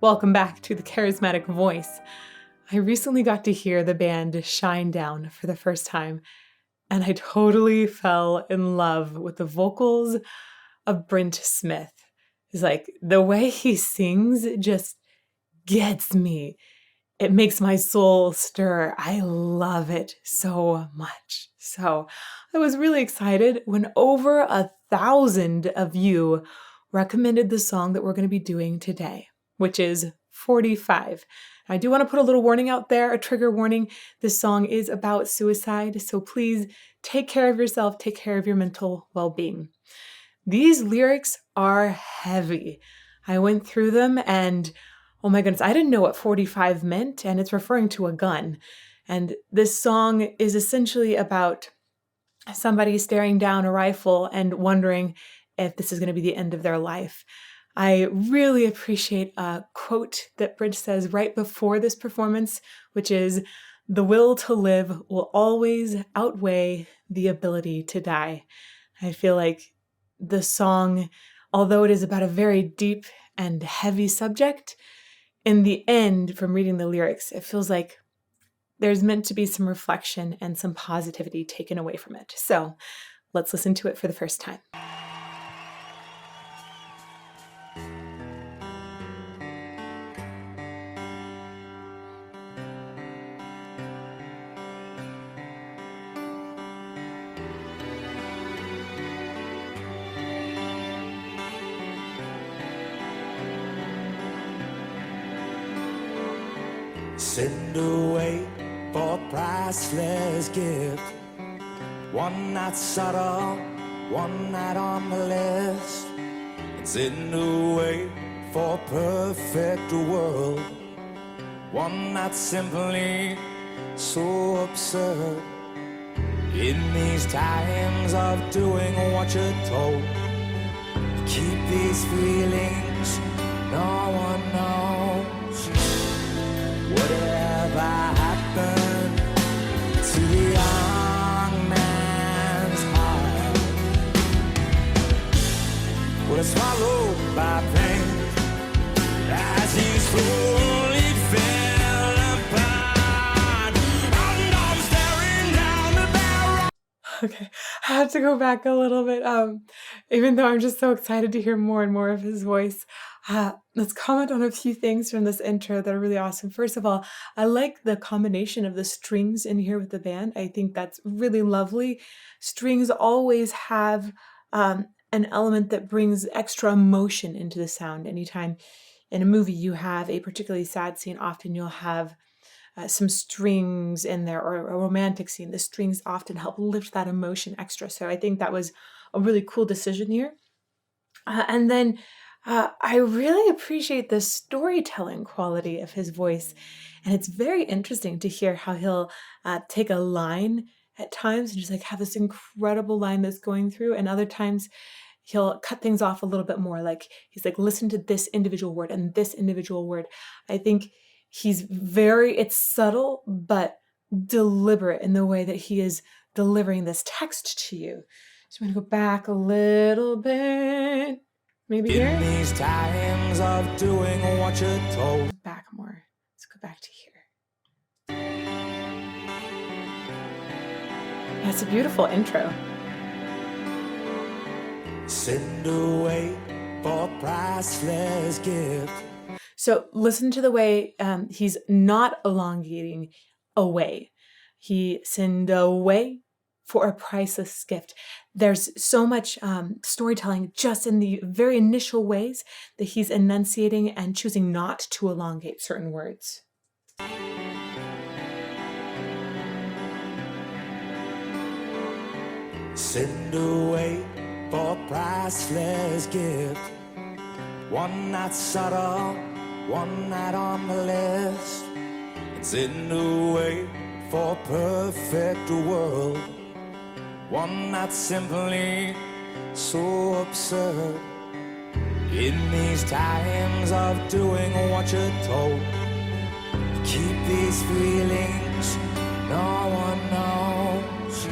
Welcome back to the Charismatic Voice. I recently got to hear the band Shinedown for the first time, and I totally fell in love with the vocals of Brent Smith. It's like the way he sings just gets me. It makes my soul stir. I love it so much. So I was really excited when over 1,000 of you recommended the song that we're going to be doing today, which is 45. I do want to put a little warning out there, a trigger warning. This song is about suicide, so please take care of yourself, take care of your mental well-being. These lyrics are heavy. I went through them and oh my goodness, I didn't know what 45 meant, and it's referring to a gun. And this song is essentially about somebody staring down a rifle and wondering if this is going to be the end of their life. I really appreciate a quote that Brent says right before this performance, which is, "The will to live will always outweigh the ability to die." I feel like the song, although it is about a very deep and heavy subject, in the end, from reading the lyrics, it feels like there's meant to be some reflection and some positivity taken away from it. So let's listen to it for the first time. Send away for a priceless gift, one not subtle, one not on the list. And send away for a perfect world, one not simply so absurd. In these times of doing what you're told, keep these feelings no one knows. Whatever happened to the young man's heart? Well, it's swallowed by pain as he slowly fell apart. And I'm staring down the barrel. Okay, I have to go back a little bit. Even though I'm just so excited to hear more and more of his voice. Let's comment on a few things from this intro that are really awesome. First of all, I like the combination of the strings in here with the band. I think that's really lovely. Strings always have an element that brings extra emotion into the sound. Anytime in a movie you have a particularly sad scene, often you'll have some strings in there, or a romantic scene. The strings often help lift that emotion extra. So I think that was a really cool decision here. And then I really appreciate the storytelling quality of his voice. And it's very interesting to hear how he'll take a line at times and just like have this incredible line that's going through. And other times he'll cut things off a little bit more. Like he's like, listen to this individual word and this individual word. I think it's subtle, but deliberate in the way that he is delivering this text to you. So I'm going to go back a little bit. Maybe here? In these times of doing what you're told. Back more. Let's go back to here. That's a beautiful intro. Send away for a priceless gift. So listen to the way he's not elongating away. He send away for a priceless gift. There's so much storytelling just in the very initial ways that he's enunciating and choosing not to elongate certain words. Send away for a priceless gift, one not subtle, one not on the list. And send away for a perfect world, one not simply so absurd. In these times of doing what you're told, keep these feelings no one knows.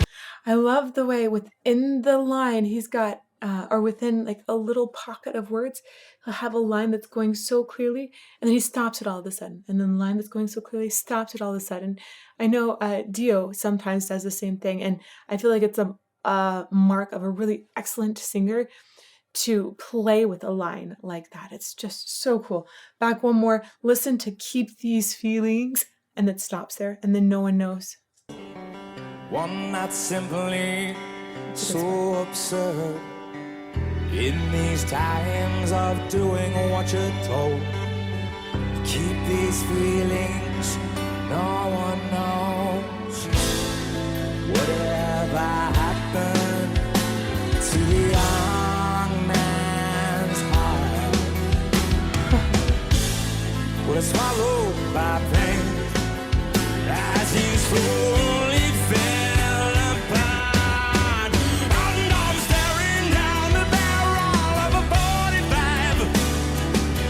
I love the way within the line he's got or within like a little pocket of words, he'll have a line that's going so clearly, and then he stops it all of a sudden. And then the line that's going so clearly stops it all of a sudden. I know Dio sometimes does the same thing, and I feel like it's a mark of a really excellent singer to play with a line like that. It's just so cool. Back one more. Listen to Keep These Feelings, and it stops there, and then no one knows. One that's simply so absurd. In these times of doing what you're told, keep these feelings, no one knows. Whatever happened to the young man's heart? Well, it's swallowed by pain as he slowly fell apart. And I'm staring down the barrel of a 45.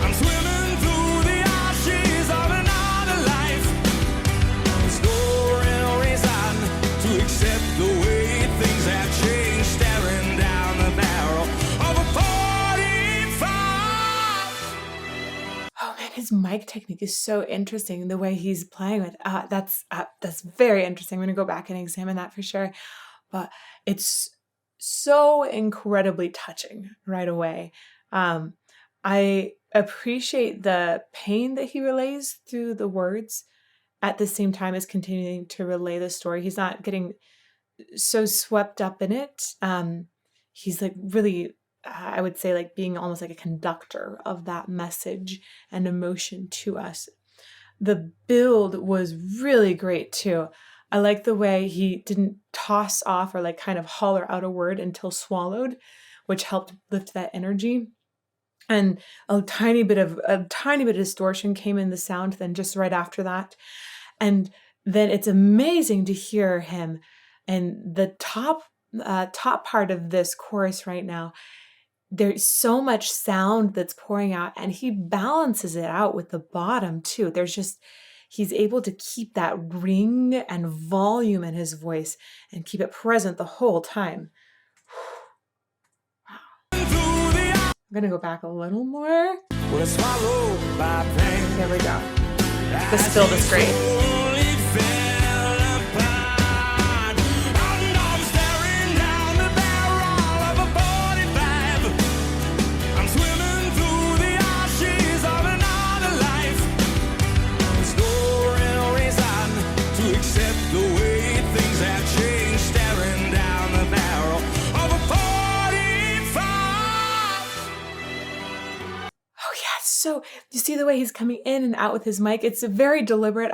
I'm swimming through the ashes of another life. There's no real reason to accept the way things have changed. Staring down the barrel of a 45. Oh man, his mic technique is so interesting. The way he's playing with that's very interesting. I'm gonna go back and examine that for sure. But it's so incredibly touching right away. I appreciate the pain that he relays through the words at the same time as continuing to relay the story. He's not getting so swept up in it. He's like really, I would say, like being almost like a conductor of that message and emotion to us. The build was really great too. I like the way he didn't toss off or like kind of holler out a word until swallowed, which helped lift that energy. And a tiny bit of distortion came in the sound then just right after that. And then it's amazing to hear him and the top part of this chorus right now. There's so much sound that's pouring out, and he balances it out with the bottom too. He's able to keep that ring and volume in his voice and keep it present the whole time. I'm gonna go back a little more. There we go. This build is great. So you see the way he's coming in and out with his mic. It's very deliberate.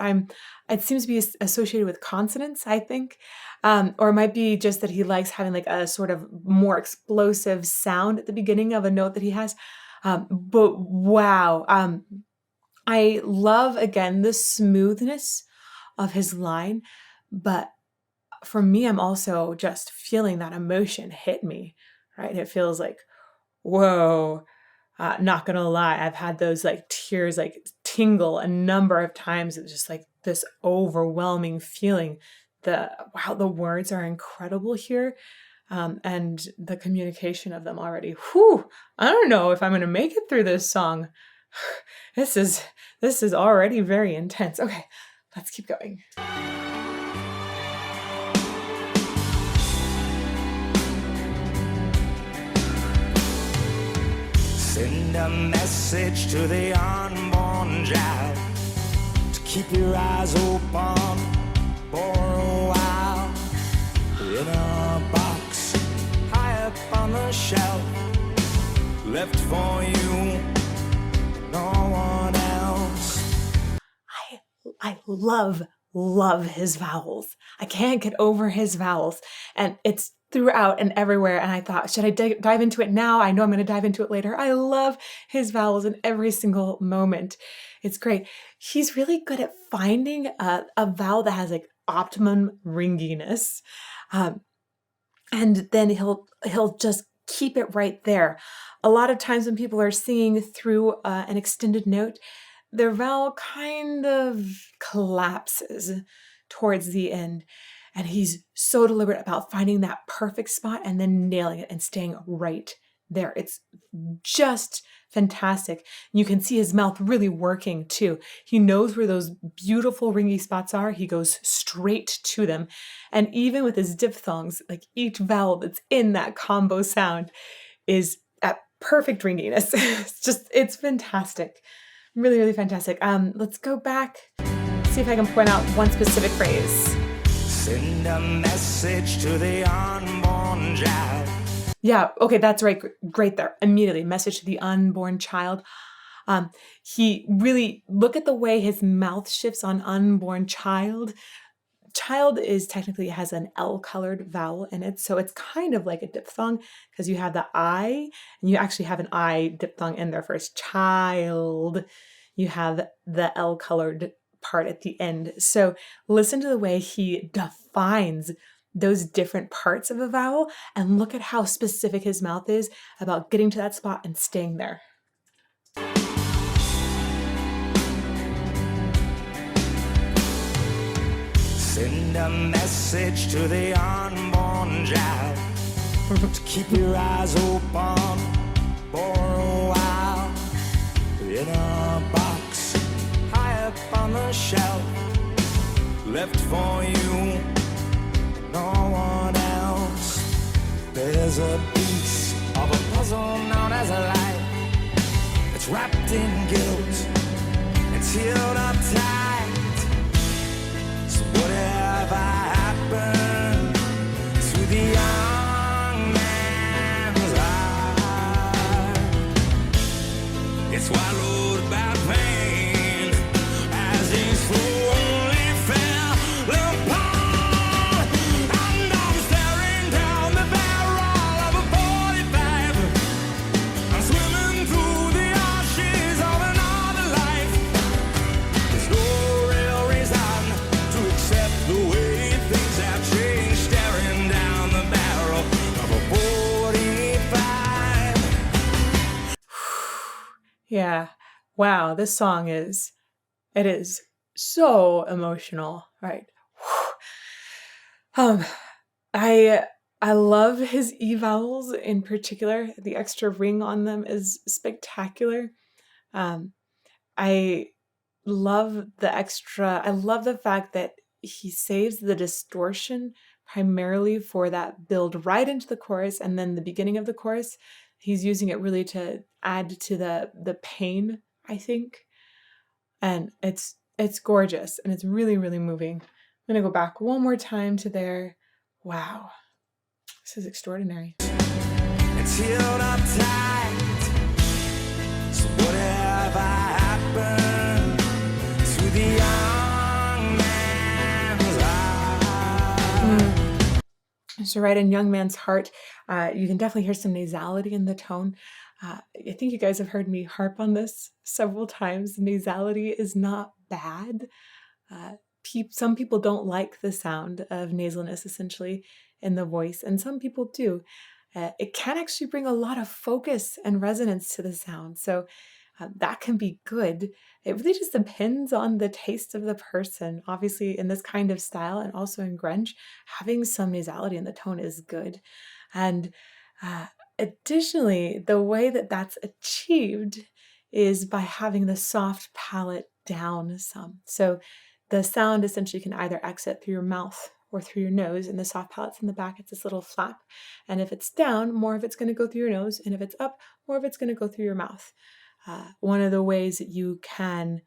It seems to be associated with consonants, I think. Or it might be just that he likes having like a sort of more explosive sound at the beginning of a note that he has. But wow. I love, again, the smoothness of his line. But for me, I'm also just feeling that emotion hit me, right? It feels like, whoa. Not gonna lie, I've had those like tears like tingle a number of times. It's just like this overwhelming feeling. Wow, the words are incredible here. And the communication of them already. Whew, I don't know if I'm gonna make it through this song. This is already very intense. Okay, let's keep going. Send a message to the unborn child to keep your eyes open for a while. In a box high up on the shelf, left for you, no one else. I love his vowels. I can't get over his vowels. And it's throughout and everywhere. And I thought, should I dive into it now? I know I'm going to dive into it later. I love his vowels in every single moment. It's great. He's really good at finding a vowel that has like optimum ringiness. And then he'll just keep it right there. A lot of times when people are singing through an extended note, their vowel kind of collapses towards the end. And he's so deliberate about finding that perfect spot and then nailing it and staying right there. It's just fantastic. You can see his mouth really working too. He knows where those beautiful ringy spots are. He goes straight to them. And even with his diphthongs, like each vowel that's in that combo sound is at perfect ringiness. It's fantastic. Really, really fantastic. Let's go back, see if I can point out one specific phrase. Send a message to the unborn child. Yeah, okay, that's right. Great there. Immediately, message to the unborn child. He really, look at the way his mouth shifts on unborn child. Child is technically has an L-colored vowel in it, so it's kind of like a diphthong because you have the I, and you actually have an I diphthong in there first. Child. You have the L-colored part at the end. So listen to the way he defines those different parts of a vowel and look at how specific his mouth is about getting to that spot and staying there. Send a message to the unborn child to keep your eyes open for a while. In a box high up on the shelf, left for you, no one else. There's a piece of a puzzle known as a life. It's wrapped in guilt, it's sealed up tight. So whatever happened to the young man's heart? It's swallowed by pain as he slowly fell apart. And I'm staring down the barrel of a 45. I'm swimming through the ashes of another life. There's no real reason to accept the way things have changed. Staring down the barrel of a 45. Yeah. Wow, this song is so emotional, right? I love his E vowels in particular. The extra ring on them is spectacular. I love the fact that he saves the distortion primarily for that build right into the chorus and then the beginning of the chorus. He's using it really to add to the pain, I think. And it's gorgeous and it's really, really moving. I'm gonna go back one more time to there. Wow. This is extraordinary. It's sealed up tight. So whatever happened to the young man's heart? So right in Young Man's Heart, you can definitely hear some nasality in the tone. I think you guys have heard me harp on this several times. Nasality is not bad. Some people don't like the sound of nasalness essentially in the voice, and some people do. It can actually bring a lot of focus and resonance to the sound. So that can be good. It really just depends on the taste of the person. Obviously, in this kind of style and also in grunge, having some nasality in the tone is good. And additionally, the way that that's achieved is by having the soft palate down some. So the sound essentially can either exit through your mouth or through your nose, and the soft palate's in the back, it's this little flap. And if it's down, more of it's going to go through your nose, and if it's up, more of it's going to go through your mouth. One of the ways that you can,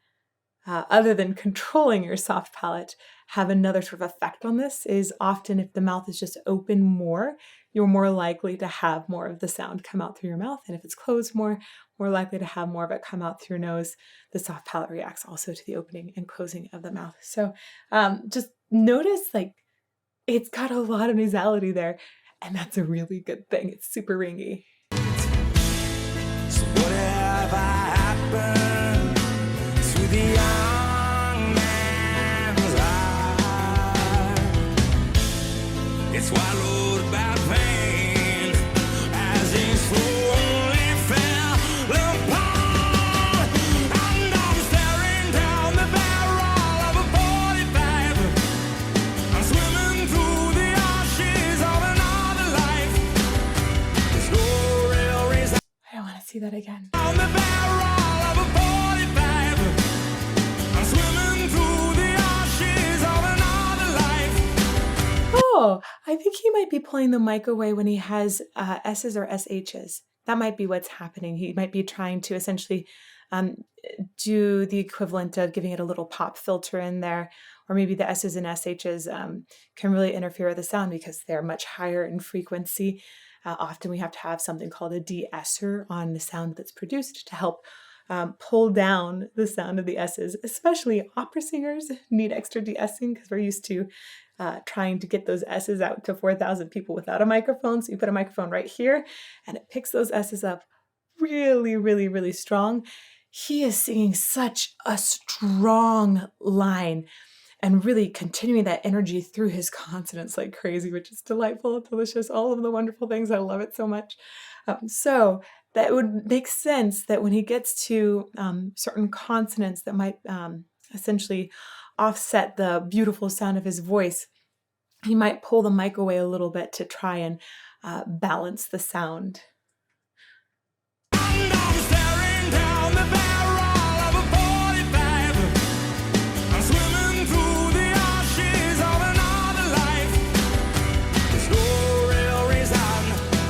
other than controlling your soft palate, have another sort of effect on this is often if the mouth is just open more, you're more likely to have more of the sound come out through your mouth. And if it's closed more likely to have more of it come out through your nose. The soft palate reacts also to the opening and closing of the mouth. So just notice like it's got a lot of nasality there, and that's a really good thing. It's super ringy. So whatever happened to the young man's heart? It's swallowed by pain as he slowly fell apart. And I'm staring down the barrel of a 45. I'm swimming through that again. On the barrel of a 45, I'm swimming through the ashes of another life. Oh, I think he might be pulling the mic away when he has S's or SHs. That might be what's happening. He might be trying to essentially do the equivalent of giving it a little pop filter in there, or maybe the S's and SHs can really interfere with the sound because they're much higher in frequency. Often we have to have something called a de-esser on the sound that's produced to help pull down the sound of the S's. Especially opera singers need extra de-essing because we're used to trying to get those S's out to 4,000 people without a microphone. So you put a microphone right here and it picks those S's up really, really, really strong. He is singing such a strong line and really continuing that energy through his consonants like crazy, which is delightful, delicious, all of the wonderful things. I love it so much. So that would make sense that when he gets to certain consonants that might essentially offset the beautiful sound of his voice, he might pull the mic away a little bit to try and balance the sound. And I'm staring down the barrel of a 45. I'm swimming through the ashes of another life. There's no real reason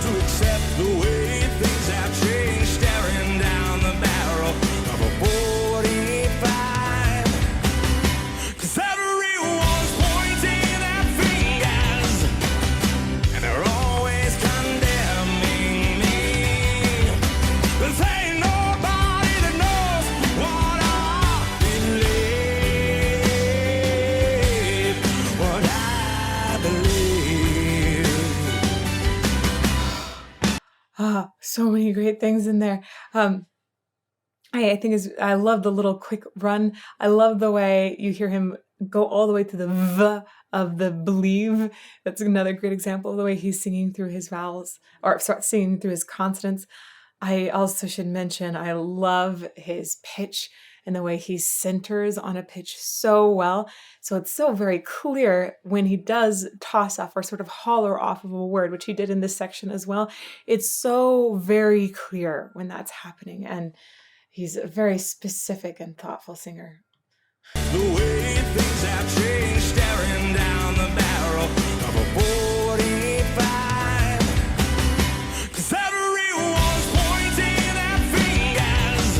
to accept the way things have changed. Staring down the barrel of a 45. 'Cause everyone's pointing their fingers, and they're always condemning me. But there ain't nobody that knows what I believe. What I believe. So many great things in there. I think I love the little quick run. I love the way you hear him go all the way to the V of the believe. That's another great example of the way he's singing through his vowels, or singing through his consonants. I also should mention, I love his pitch and the way he centers on a pitch so well. So it's so very clear when he does toss off or sort of holler off of a word, which he did in this section as well. It's so very clear when that's happening. And he's a very specific and thoughtful singer. The way things have changed, staring down the barrel of a 45. 'Cause everyone's pointing their fingers,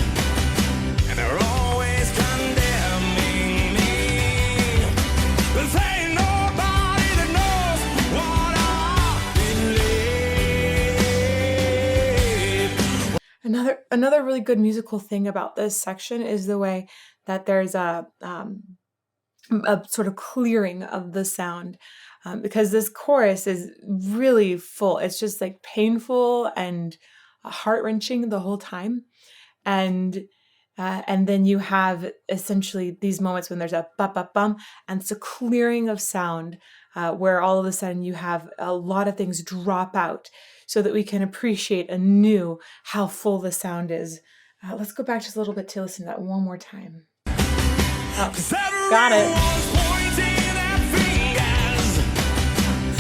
and they're always condemning me. But there ain't nobody that knows what I believe. Another really good musical thing about this section is the way that there's a sort of clearing of the sound, because this chorus is really full. It's just like painful and heart-wrenching the whole time, and then you have essentially these moments when there's a ba-ba-bum, and it's a clearing of sound, where all of a sudden you have a lot of things drop out so that we can appreciate anew how full the sound is. Let's go back just a little bit to listen to that one more time. Oh, got it. Everyone's pointing their fingers,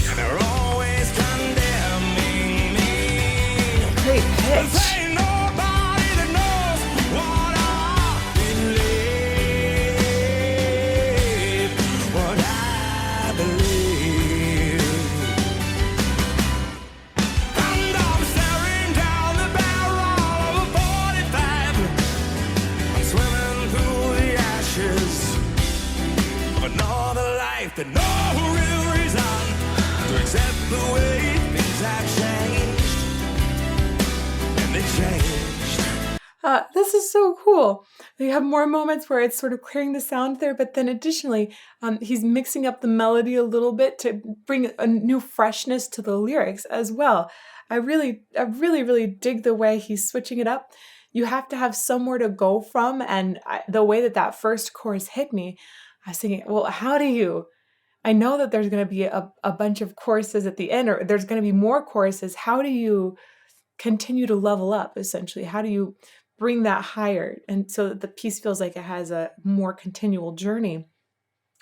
and they're always condemning me. Great But pitch. there ain't nobody that knows what I believe. What I believe. And I'm staring down the barrel of a 45. I'm swimming through the ashes of another life, but no real reason to accept the way things have changed. And they changed. This is so cool. You have more moments where it's sort of clearing the sound there, but then additionally, he's mixing up the melody a little bit to bring a new freshness to the lyrics as well. I really, really dig the way he's switching it up. You have to have somewhere to go from, and the way that first chorus hit me, I was thinking, well, how do you? I know that there's going to be a bunch of choruses at the end, or there's going to be more choruses. How do you continue to level up, essentially? How do you bring that higher, and so that the piece feels like it has a more continual journey?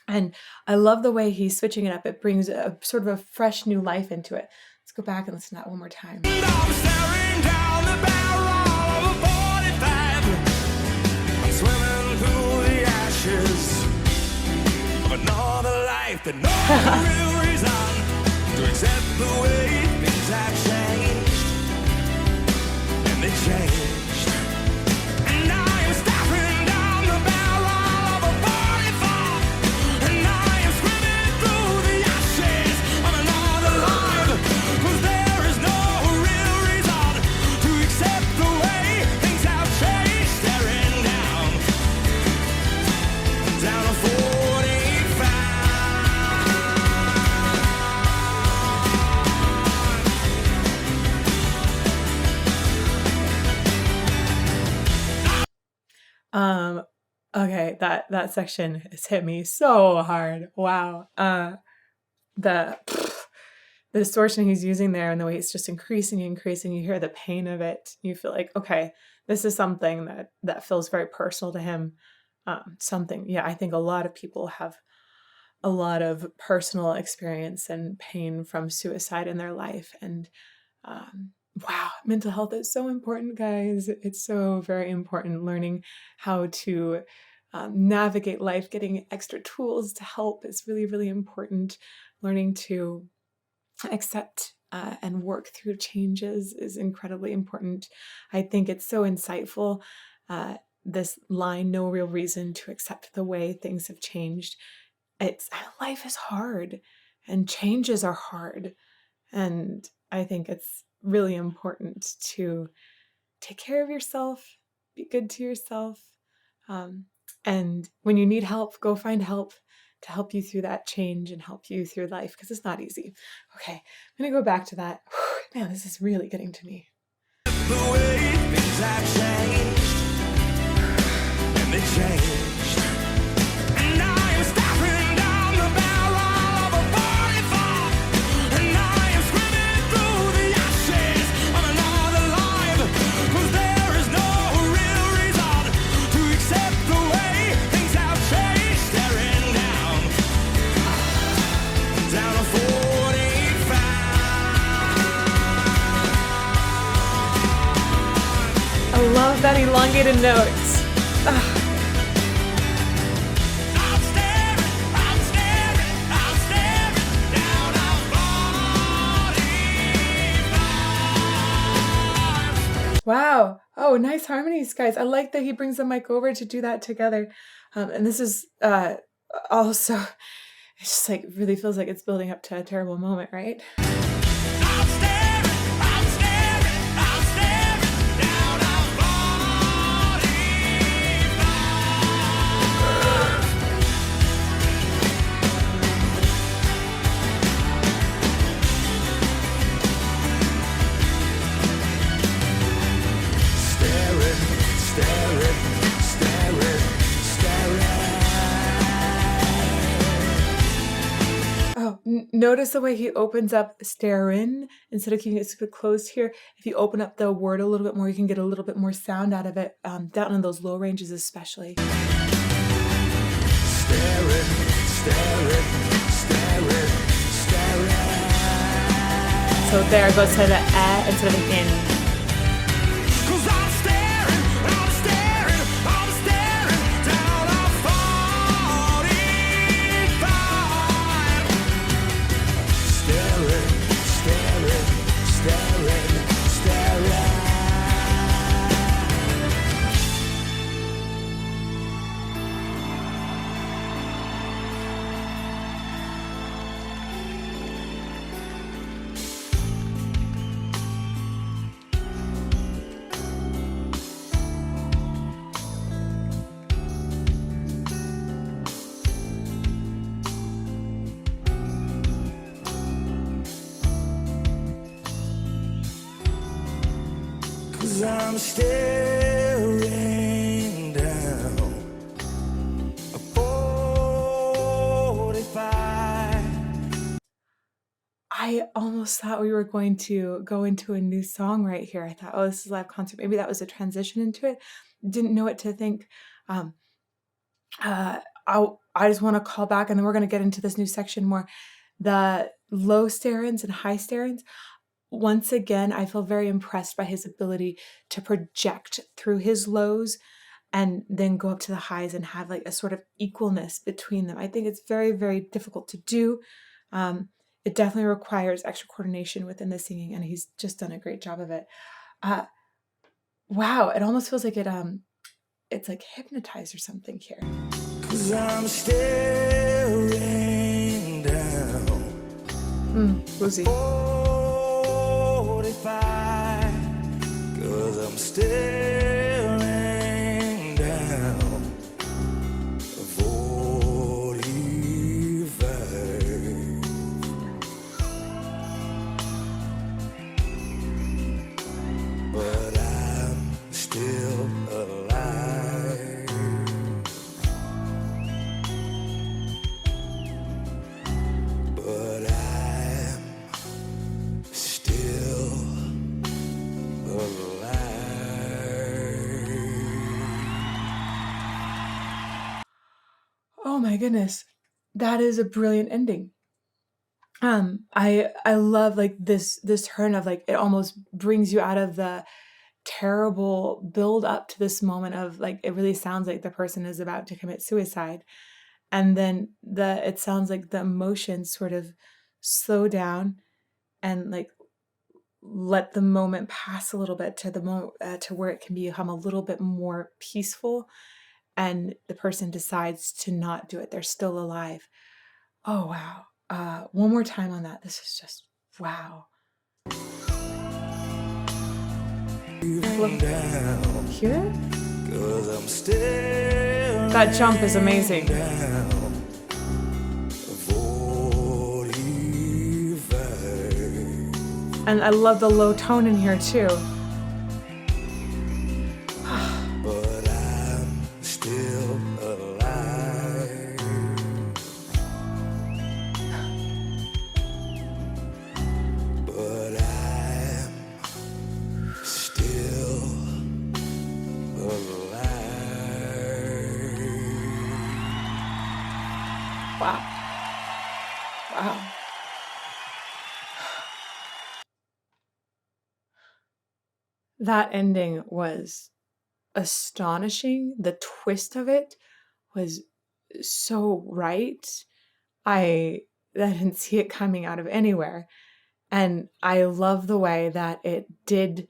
And I love the way he's switching it up. It brings a sort of a fresh new life into it. Let's go back and listen to that one more time. And I'm staring down the barrel of a life, the no real reason to accept the way things have changed. And they changed. And I am staring down the barrel of a 44. And I am screaming through the ashes of another life. 'Cause there is no real reason to accept the way things have changed. Staring down a 45. Okay, that section has hit me so hard. Wow. The distortion he's using there and the way it's just increasing and increasing, you hear the pain of it. You feel like, okay, this is something that feels very personal to him. I think a lot of people have a lot of personal experience and pain from suicide in their life. And wow, mental health is so important, guys. It's so very important. Learning how to navigate life, getting extra tools to help is really, really important. Learning to accept and work through changes is incredibly important. I think it's so insightful. This line, no real reason to accept the way things have changed. Life is hard and changes are hard. And I think it's really important to take care of yourself, be good to yourself. And when you need help, go find help to help you through that change and help you through life, because it's not easy. Okay, I'm going to go back to that. Man, this is really getting to me. The way things have changed, and they changed. And I am staring down the barrel of a 44. And I am screaming through the ashes of another life. 'Cause there is no real reason to accept the way things have changed. Staring down a 45. I love that elongated notes. I'm staring down a 45. Wow. Oh, nice harmonies, guys. I like that he brings the mic over to do that together. And this is also, it's just like really feels like it's building up to a terrible moment, right? I'm staring down a 45. 'Staring.' Oh, notice the way he opens up staring instead of keeping it super closed here. If you open up the word a little bit more, you can get a little bit more sound out of it, down in those low ranges especially. So there it goes to the instead of an in. 'Cause I'm staring down a 45. Staring. I'm staring down a 45. I almost thought we were going to go into a new song right here. I thought, oh, this is a live concert. Maybe that was a transition into it. Didn't know what to think. I just want to call back, and then we're going to get into this new section more. The low starins and high starins. Once again, I feel very impressed by his ability to project through his lows and then go up to the highs and have like a sort of equalness between them. I think it's very, very difficult to do. It definitely requires extra coordination within the singing, and he's just done a great job of it. Wow, it almost feels like it's like hypnotized or something here. 'Cause I'm staring down. Woozy. 45. 'Cause I'm staring down. 45. But I'm still alive. But I'm still alive. Oh my goodness. That is a brilliant ending. I love like this turn of like, it almost brings you out of the terrible build up to this moment of like, it really sounds like the person is about to commit suicide. And then it sounds like the emotions sort of slow down and like let the moment pass a little bit to the moment to where it can become a little bit more peaceful, and the person decides to not do it. They're still alive. Oh wow. One more time on that. This is just wow. Down. Hear it? 'Cause I'm still That jump is amazing. down. 45. And I love the low tone in here too. But I'm still alive. But I'm still alive. Wow. Wow. That ending was astonishing. The twist of it was so right. I didn't see it coming out of anywhere. And I love the way that it did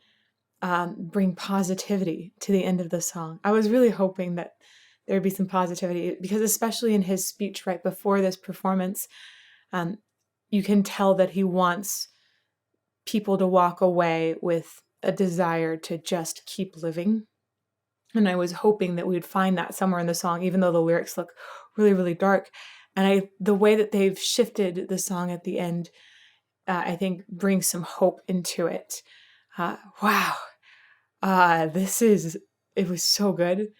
bring positivity to the end of the song. I was really hoping that there would be some positivity, because especially in his speech right before this performance, you can tell that he wants people to walk away with a desire to just keep living. And I was hoping that we'd find that somewhere in the song, even though the lyrics look really, really dark. And the way that they've shifted the song at the end, I think brings some hope into it. Wow. It was so good.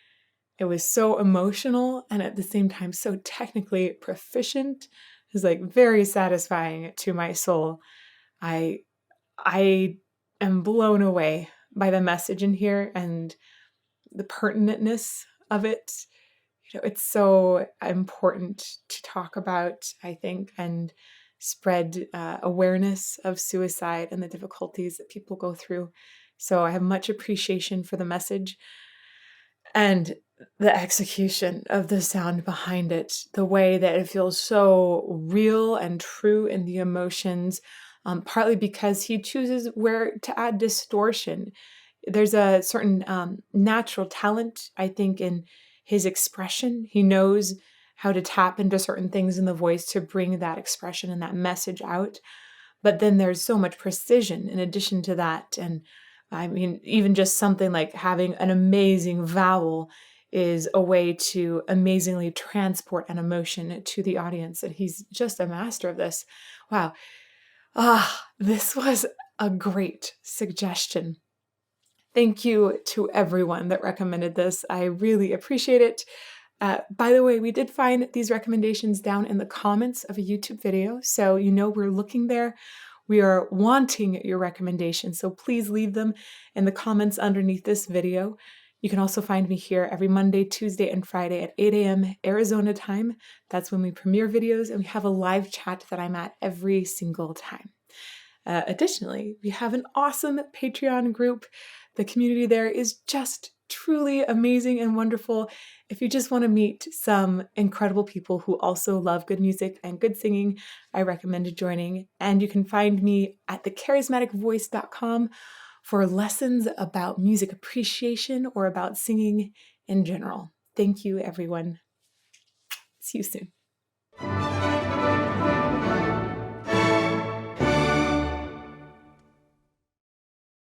It was so emotional, and at the same time, so technically proficient. It was like very satisfying to my soul. I am blown away by the message in here and the pertinentness of it. It's so important to talk about, I think, and spread awareness of suicide and the difficulties that people go through. So I have much appreciation for the message and the execution of the sound behind it, the way that it feels so real and true in the emotions, partly because he chooses where to add distortion. There's a certain natural talent, I think, in his expression. He knows how to tap into certain things in the voice to bring that expression and that message out. But then there's so much precision in addition to that. And I mean, even just something like having an amazing vowel is a way to amazingly transport an emotion to the audience. And he's just a master of this. Wow. This was a great suggestion. Thank you to everyone that recommended this. I really appreciate it. By the way, we did find these recommendations down in the comments of a YouTube video, so you know we're looking there. We are wanting your recommendations, so please leave them in the comments underneath this video. You can also find me here every Monday, Tuesday, and Friday at 8 a.m. Arizona time. That's when we premiere videos, and we have a live chat that I'm at every single time. Additionally, we have an awesome Patreon group. The community there is just truly amazing and wonderful. If you just want to meet some incredible people who also love good music and good singing, I recommend joining. And you can find me at thecharismaticvoice.com for lessons about music appreciation or about singing in general. Thank you, everyone. See you soon.